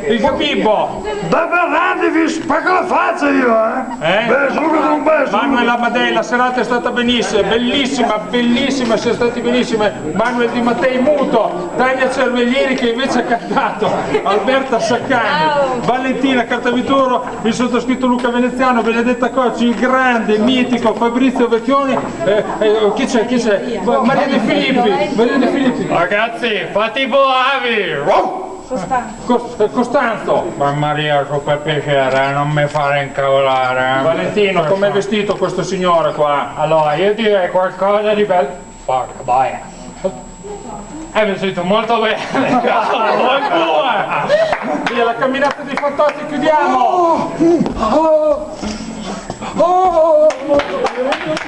il Gabibbo. Da Bernardi vi spacco la faccia io, Beh, subito un bel Manuel Amadei, la serata è stata benissima, bellissima, siete stati benissime. Manuel Di Mattei muto, Tania Cerveglieri che invece ha cantato, Alberta Saccani, Valentina Cartavituro, il sottoscritto Luca Veneziano, Benedetta Cocci, il grande, mitico Fabrizio Vecchioni, chi c'è? Maria De Filippi. Ragazzi, fate i bravi! Costanzo. Ma Maria, per piacere, non mi fare incavolare. Valentino, com'è vestito questo signore qua? Allora, io direi qualcosa di bello. Porca boia. È vestito molto bene. Via la camminata dei fantozzi, chiudiamo! Molto bene.